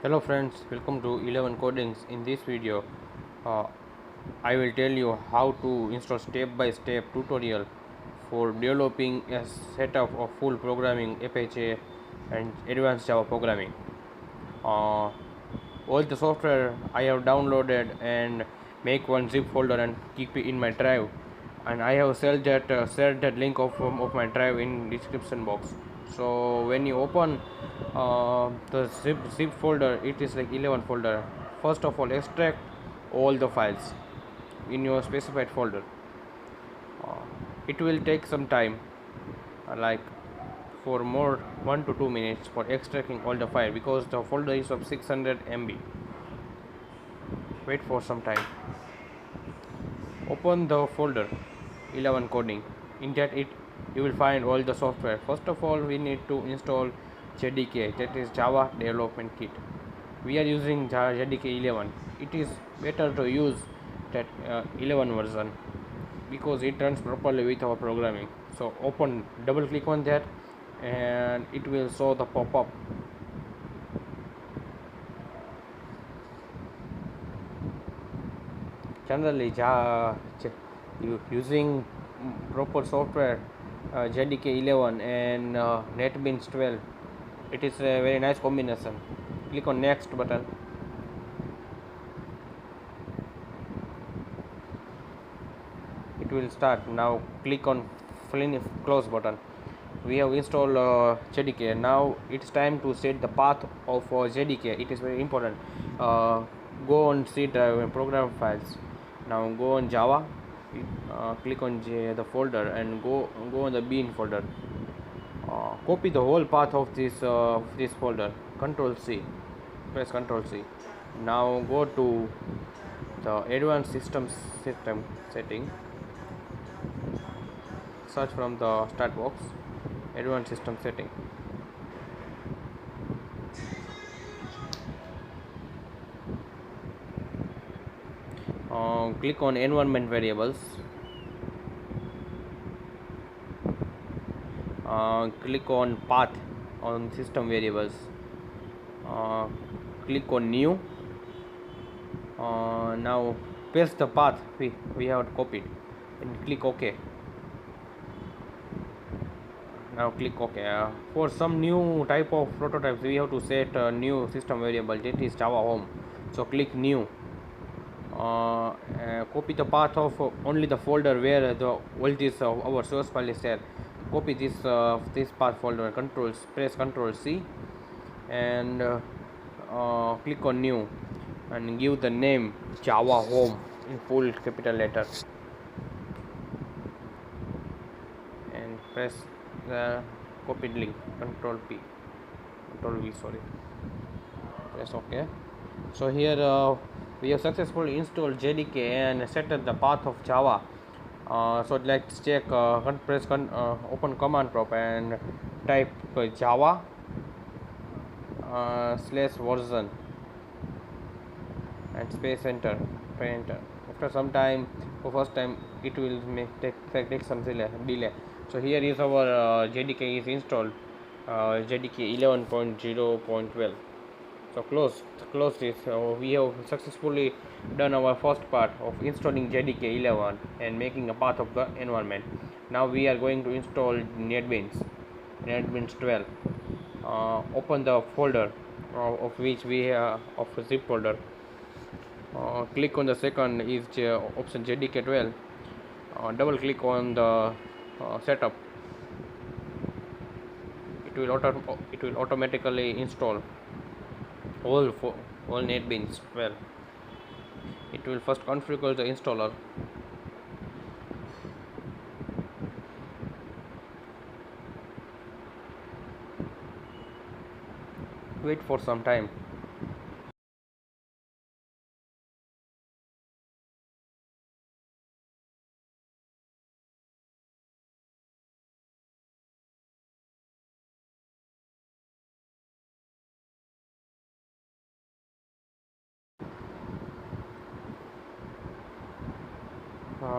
Hello friends, welcome to 11 Codings. In this video, uh, I will tell you how to install step-by-step tutorial for developing a setup of full programming Apache and advanced Java programming. Uh, all the software I have downloaded and make one zip folder and keep it in my drive, and I have shared that link of my drive in description box. So when you open the zip folder, it is like 11 folder. First of all, extract all the files in your specified folder. It will take some time, like for more 1 to 2 minutes for extracting all the file, because the folder is of 600 MB. Wait for some time. Open the folder 11 coding. In that you will find all the software. First of all, we need to install JDK, that is Java Development Kit. We are using JDK 11. It is better to use that 11 version because it runs properly with our programming. So double click on that and it will show the pop-up. Generally, using proper software, JDK 11 and NEATBEANS 12, it is a very nice combination. Click on next button. It will start. Now click on close button. We have installed JDK. Now it's time to set the path of JDK. It is very important. Go on C drive and program files. Now go on Java, click on the folder and go on the bin folder. Copy the whole path of this folder. Control C, press Control C. Now go to the advanced system setting. Search from the start box, advanced system setting. Click on environment variables. Click on path on system variables. Click on new. Now paste the path we have copied and click OK. Now click OK. For some new type of prototypes, we have to set a new system variable, that is Java home. So click new. Copy the path of only the folder where all this our source file is there. Copy this path folder. Press Control C and click on new and give the name Java home in full capital letter and press the copied link. Control V, sorry. Press OK. So here we have successfully installed JDK and set up the path of Java. So let's check. Open command prompt and type Java /version and space enter. After some time, for first time, it will take some delay. So here is our JDK is installed, JDK 11.0.12. So close this. We have successfully done our first part of installing JDK 11 and making a path of the environment. Now we are going to install NEATBEANS 12. Open the folder of which we have of a zip folder. Click on the second is option JDK 12. Double click on the setup. It will automatically install all NEATBEANS 12. It will first configure the installer. Wait for some time.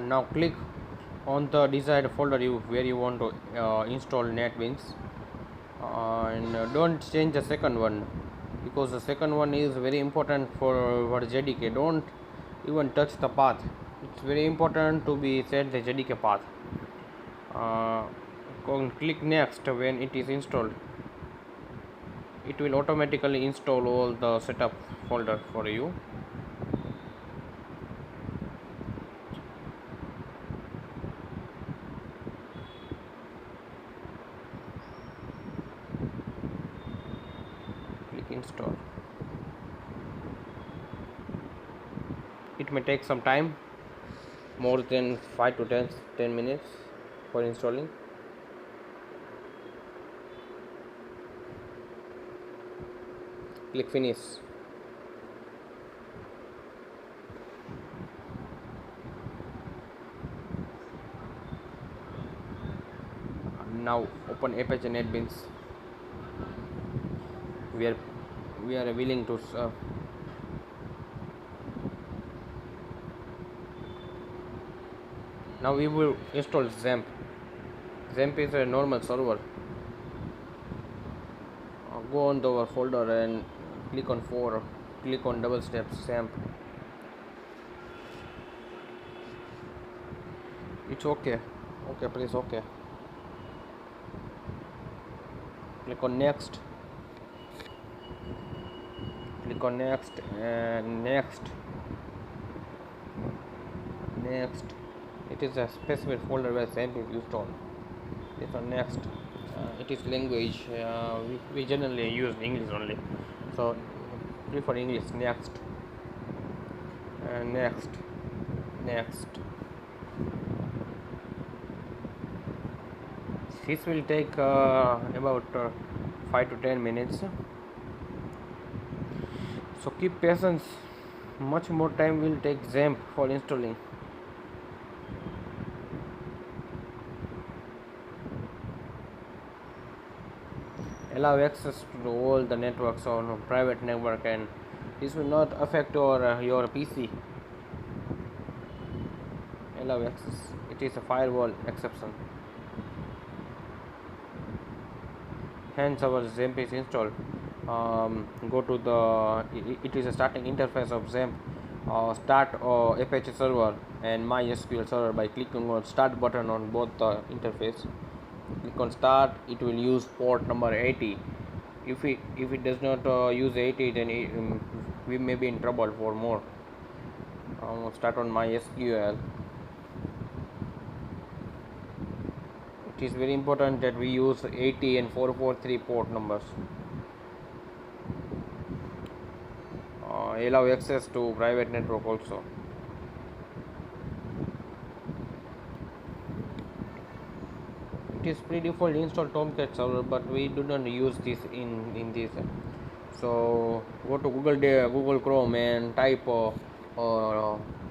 Now click on the desired folder where you want to install NEATBEANS, and don't change the second one. because the second one is very important for JDK. Don't even touch the path. It's very important to be set the JDK path. Click next when it is installed. It will automatically install all the setup folder for you. Click install. It may take some time, more than 5 to 10 minutes for installing. Click finish. Now open Apache NEATBEANS. We are willing to now we will install XAMPP. XAMPP is a normal server. Go on to our folder and click on double step XAMPP. It's okay. Please okay. Click on next. Click on next and next. It is a specific folder where XAMPP is installed. Click on next. It is language. We generally use English only, so prefer English. Next and next. This will take about 5 to 10 minutes. So keep patience. Much more time will take XAMPP for installing. Allow access to all the networks on private network, and this will not affect your PC. Allow access. It is a firewall exception. Hence our XAMPP is installed. Go to it is a starting interface of XAMPP. Start Apache server and MySQL server by clicking on start button on both the interface. Click on start. It will use port number 80. If it does not use 80, then we may be in trouble for more. Start on MySQL. It is very important that we use 80 and 443 port numbers. Allow access to private network also. It is pre-default install Tomcat server, but we do not use this in this. So go to Google Chrome and type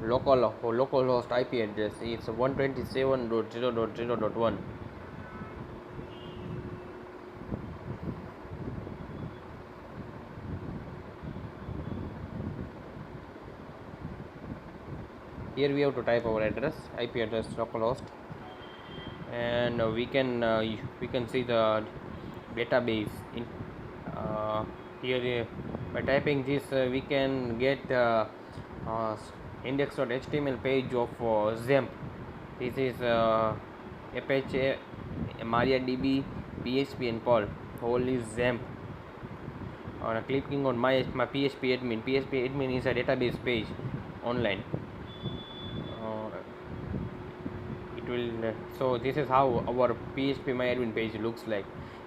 localhost IP address. It's 127.0.0.1. Here we have to type our address, IP address localhost, and we can see the database in here. By typing this, we can get index.html page of XAMPP. This is Apache, MariaDB, PHP and Perl. Whole is XAMPP. Clicking on my PHP admin. PHP admin is a database page online. So this is how our PHP MyAdmin page looks like.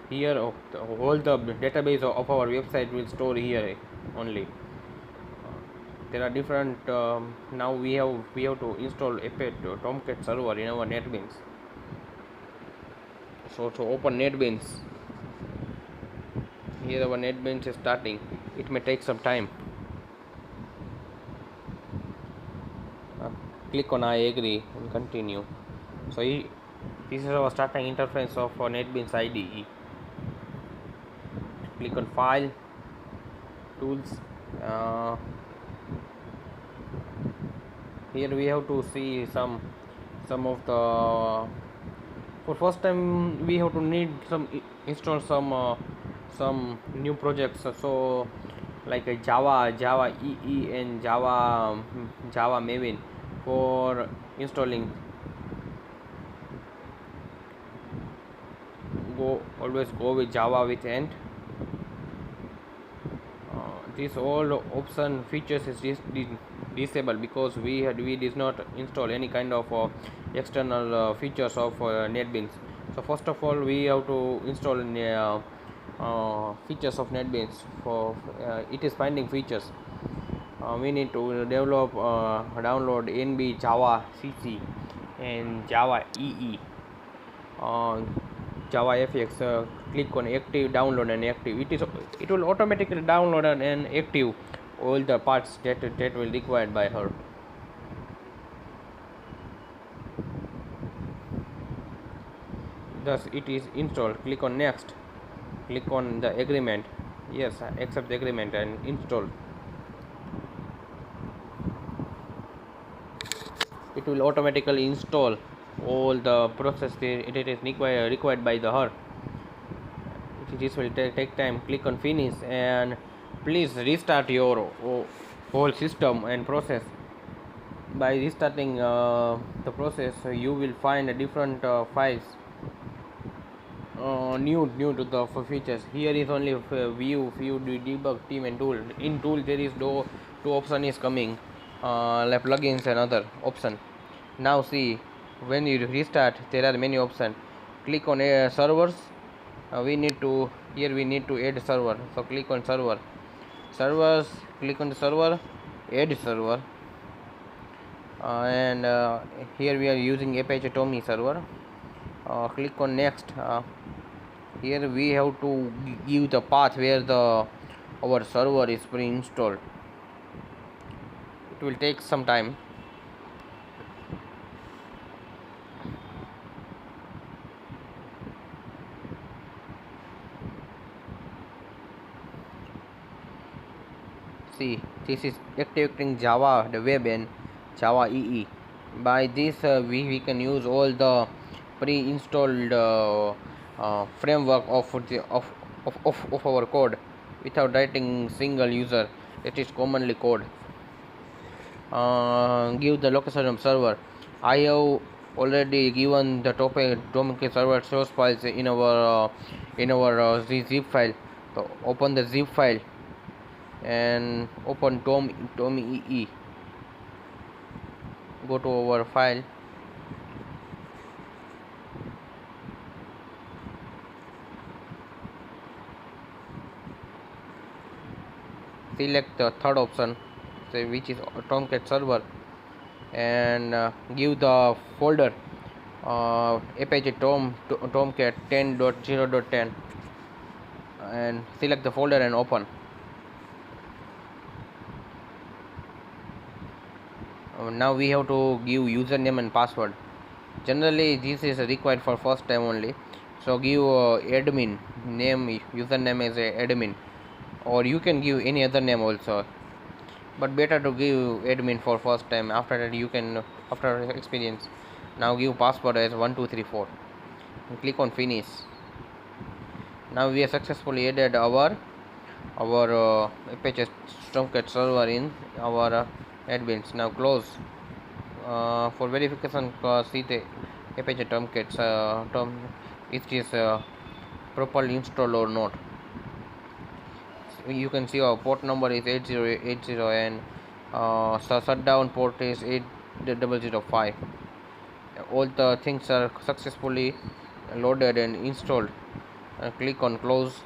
Here all the database of our website will store here only. There are different. Now we have to install Apache Tomcat server in our NEATBEANS. So to open NEATBEANS, here our NEATBEANS is starting. It may take some time. Click on I agree and continue. So this is our starting interface of NEATBEANS IDE. Click on File, Tools. Here we have to see some of the. For first time we have to need install some new projects. So like a Java EE, and Java Maven. For installing, always go with Java with Ant. This all option features is disabled because we did not install any kind of external features of NetBeans. So first of all, we have to install features of NetBeans. For it is finding features. We need to develop download NB Java CC and Java EE. Java FX, click on active, download and active. It will automatically download and active all the parts that will required by her. Thus it is installed. Click on next, click on the agreement, yes, accept the agreement and install. It will automatically install all the process it is required by the her. This will take time. Click on finish and please restart your whole system and process. By restarting the process, you will find different files new to the features. Here is only view debug team and tool. In tool there is two option is coming, like plugins and other option. Now see, when you restart there are many options. Click on servers. We need to add server, so click on servers, click on the server, add server, and here we are using Apache Tommy server. Click on next. Here we have to give the path where our server is pre-installed. It will take some time. See, this is activating Java the web and Java EE. By this we can use all the pre-installed framework of our code without writing single user. It is commonly code. Give the location of server. I have already given the Tomcat server source files in our zip file. So open the zip file and open Tommy EE. Go to our file. Select the third option, which is Tomcat server, and give the folder Apache Tomcat 10.0.10 and select the folder and open. Now we have to give username and password. Generally this is required for first time only, so give admin name, username as admin, or you can give any other name also, but better to give admin for first time. After that you can, after experience. Now give password as 1234 and click on finish. Now we have successfully added our Apache Tomcat server in our NetBeans. Now close. For verification, see the Apache Tomcat it is properly installed or not. You can see our port number is 8080 and shutdown port is 8005. All the things are successfully loaded and installed. Click on close.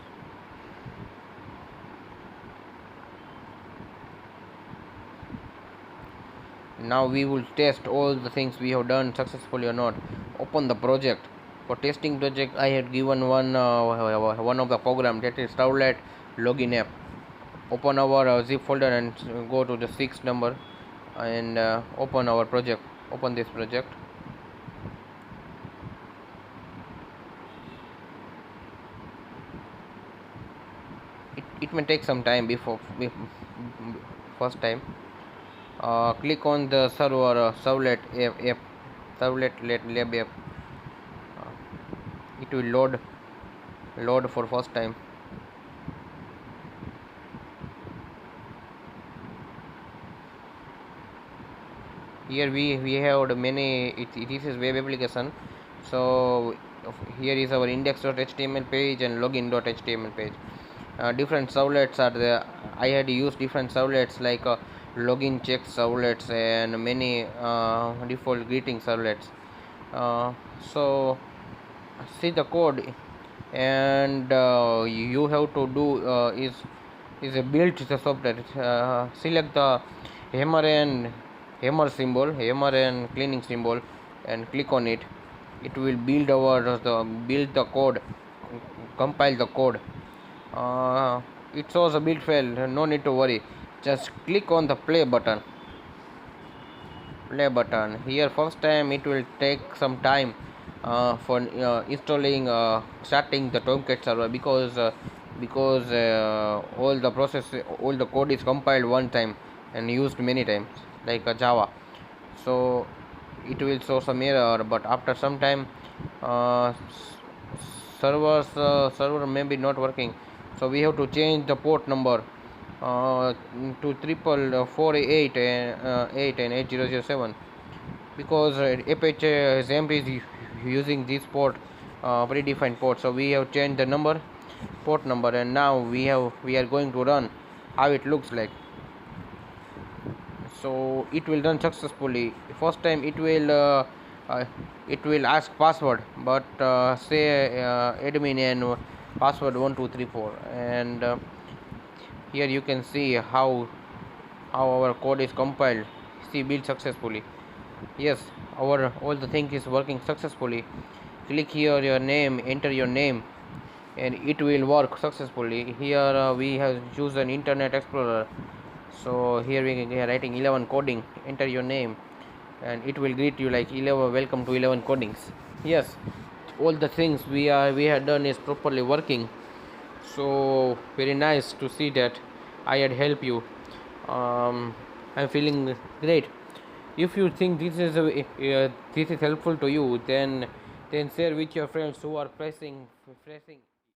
Now we will test all the things we have done successfully or not. Open the project. For testing project, I had given one of the program, that is Servlet login app. Open our zip folder and go to the 6 number and open our project. Open this project. It may take some time before first time. Click on the server Servlet app, Servlet lab app. It will load for first time. here we have the many, this is web application. So here is our index.html page and login.html page. Different servlets are there. I had used different servlets like login check servlets and many default greeting servlets. So see the code, and you have to do is build the software. Select the hammer and hammer and cleaning symbol, and click on it. It will build build the code, compile the code. It shows a build failed. No need to worry. Just click on the play button. Here first time it will take some time for installing, starting the Tomcat server, because all the code is compiled one time and used many times like Java. So it will show some error, but after some time server may be not working. So we have to change the port number to 488 and 8007, because Apache XAMPP is using this port, predefined port. So we have changed the port number, and now we are going to run how it looks like. So it will run successfully. First time it will ask password, but say admin and password 1234, and here you can see how our code is compiled. See, build successfully. Yes, our all the thing is working successfully. Click here your name, enter your name, and it will work successfully. Here we have chosen Internet Explorer. So here we are writing 11 coding. Enter your name, and it will greet you like 11, welcome to 11 codings. Yes, all the things we have done is properly working. So very nice to see that I had helped you. I'm feeling great. If you think this is helpful to you, then share with your friends who are facing